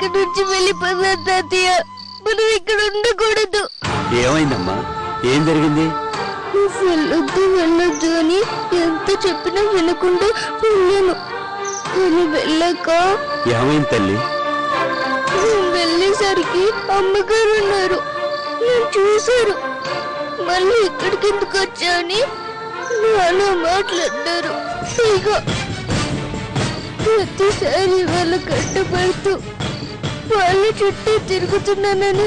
ఇక్కడి నుంచి వెళ్ళిపోతాం తాతయ్య. మనం ఇక్కడ ఉండకూడదు. ఏమైందమ్మా? ఏం జరిగింది? వెళ్ళొద్దు వెళ్ళొద్దు అని ఎంత చెప్పినా వినకుండా వెళ్ళాను. కానీ వెళ్ళాక ఏమైంది తల్లి? వెళ్ళేసరికి అమ్మగారు ఉన్నారు. నేను చూశారు. మళ్ళీ ఇక్కడికి ఎందుకు వచ్చా అని నాలో మాట్లాడారు. పైగా ప్రతిసారి వాళ్ళ కట్టబడుతూ వాళ్ళ చుట్టూ తిరుగుతున్నానని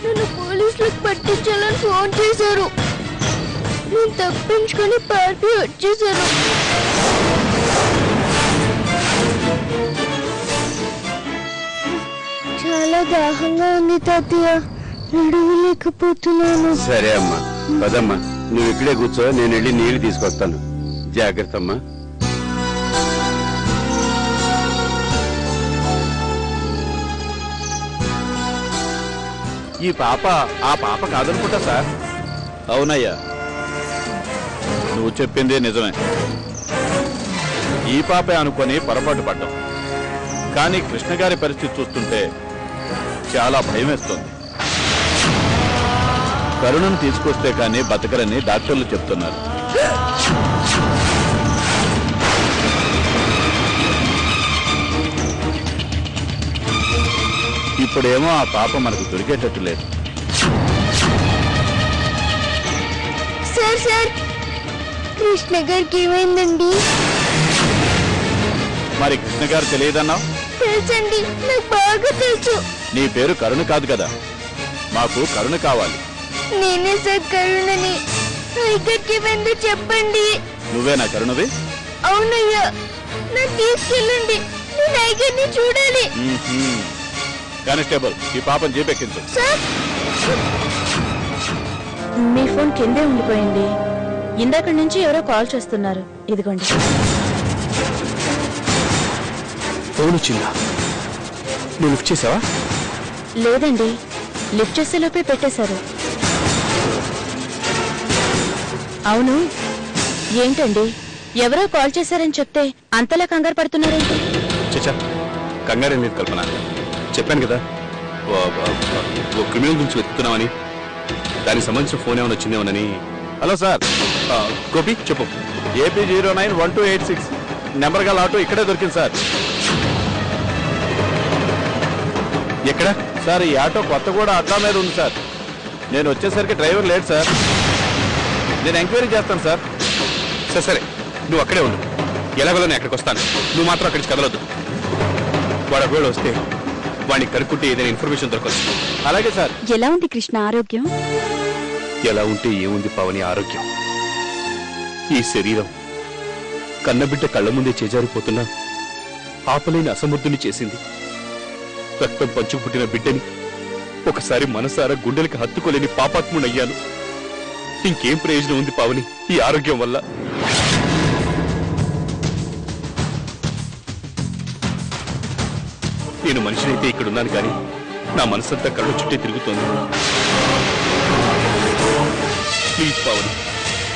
నన్ను పోలీసులకు పట్టించాలని ఫోన్ చేశారు. నేను తప్పించుకొని పార్టీ వచ్చేసాను. చాలా దాహంగా ఉంది తాతయ్య, నడవలేకపోతున్నాను. సరే అమ్మా, పదమ్మా, నువ్వు ఇక్కడే కూర్చో, నేను వెళ్ళి నీళ్లు తీసుకొస్తాను. జాగ్రత్త అమ్మా. ఈ పాప ఆ పాప కాదనుకుంటా సార్. అవునయ్యా, నువ్వు చెప్పిందే నిజమే. ఈ పాపే అనుకొని పొరపాటు పడ్డాం. కానీ కృష్ణ గారి పరిస్థితి చూస్తుంటే చాలా భయం వేస్తుంది. కరుణను తీసుకొస్తే కానీ బతకరని డాక్టర్లు చెప్తున్నారు. ఇప్పుడేమో ఆ పాప మనకు దొరికేటట్టు లేదు. సార్ సార్, కృష్ణ గారికి ఏమైందండి? మరి కృష్ణ గారు తెలియదన్నావు? తెలుసండి, నాకు బాగా తెలుసు. నీ పేరు కరుణ కాదు కదా, మాకు కరుణ కావాలి. నేనే సార్ కరుణని. ఇక్కడికి వెందు చెప్పండి. నువ్వేనా కరుణవి? అవునయ్యా, నన్ను తీసుకెళ్ళండి. నేను ఐగర్ని చూడాలి. కానిస్టేబుల్, ఈ పాపను జీపెక్కించు. సార్, మీ ఫోన్ కిందే ఉండిపోయింది. ఇందాక నుంచి ఎవరో కాల్ చేస్తున్నారు. ఇదిగోండి. ఫోన్ వచ్చిందా? నువ్వు లిఫ్ట్ చేసావా? లేదండి, లిఫ్ట్ చేసేలోపే పెట్టేశారు. అవును, ఏంటండి ఎవరో కాల్ చేశారని చెప్తే అంతలా కంగారు పడుతున్నారేంటి? చచ్చా, కంగారే లేదు కల్పన. చెప్పాను కదా, ఓ క్రిమినల్ గురించి వెతుకుతున్నామని. దానికి సంబంధించిన ఫోన్ ఏమైనా వచ్చిందేమోనని. హలో సార్, గోపి చెప్పు. AP 091286 నెంబర్ గల ఆటో ఇక్కడే దొరికింది సార్. ఎక్కడ సార్, ఈ ఆటో కొత్తగూడ అడ్డా మీద ఉంది సార్. నేను వచ్చేసరికి డ్రైవర్ లేడు సార్. నేను ఎంక్వైరీ చేస్తాను సార్. సరే సరే, నువ్వు అక్కడే ఉండు. ఎలాగోలో నేను అక్కడికి వస్తాను. నువ్వు మాత్రం అక్కడికి కదలొద్దు. వాడు ఒకవేళ వస్తే వాడిని కనుక్కుంటే ఏదైనా ఇన్ఫర్మేషన్ దొరకవచ్చు. అలాగే సార్. ఎలా ఉంది కృష్ణ ఆరోగ్యం? ఎలా ఉంటే ఏముంది పావని ఆరోగ్యం? ఈ శరీరం కన్నబిడ్డ కళ్ళ ముందే చేజారిపోతున్నా ఆపలేని అసమర్థుని చేసింది. రక్తం పంచు పుట్టిన బిడ్డని ఒకసారి మనసారా గుండెలకి హత్తుకోలేని పాపాత్ముడయ్యాను. ఇంకేం ప్రయోజనం ఉంది పావని ఈ ఆరోగ్యం వల్ల? నేను మనిషినైతే ఇక్కడున్నాను, కానీ నా మనసంతా కళ్ళ చుట్టే తిరుగుతోంది. ప్లీజ్ పావని,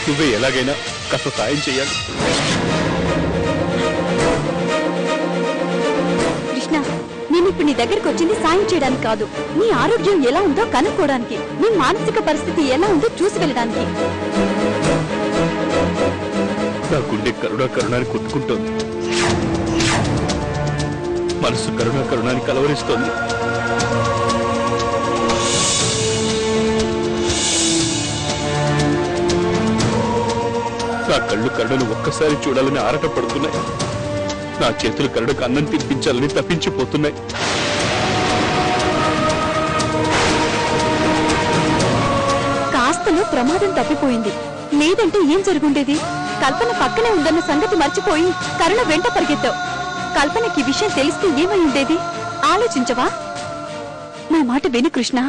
నువ్వే ఎలాగైనా కాస్త సాయం చేయాలి. కృష్ణ, నేను ఇప్పుడు నీ దగ్గరికి వచ్చింది సాయం చేయడానికి కాదు, నీ ఆరోగ్యం ఎలా ఉందో కనుక్కోవడానికి, నీ మానసిక పరిస్థితి ఎలా ఉందో చూసి వెళ్ళడానికి. నా గుండె కరుణాని కొట్టుకుంటోంది. మనసు కరుణాని కలవరిస్తోంది. నా కళ్ళు కరుణను ఒక్కసారి చూడాలని ఆరాటపడుతున్నాయి. నా చేతులు కరుణకు అన్నం తినిపించాలని తప్పించిపోతున్నాయి. కాస్తలో ప్రమాదం తప్పిపోయింది, లేదంటే ఏం జరుగుండేది? కల్పన పక్కనే ఉందన్న సంగతి మర్చిపోయి కరుణ వెంట పరిగెత్తావు. కల్పనకి విషయం తెలిస్తే ఏమై ఉండేది? ఆలోచించవా? నా మాట విను కృష్ణ.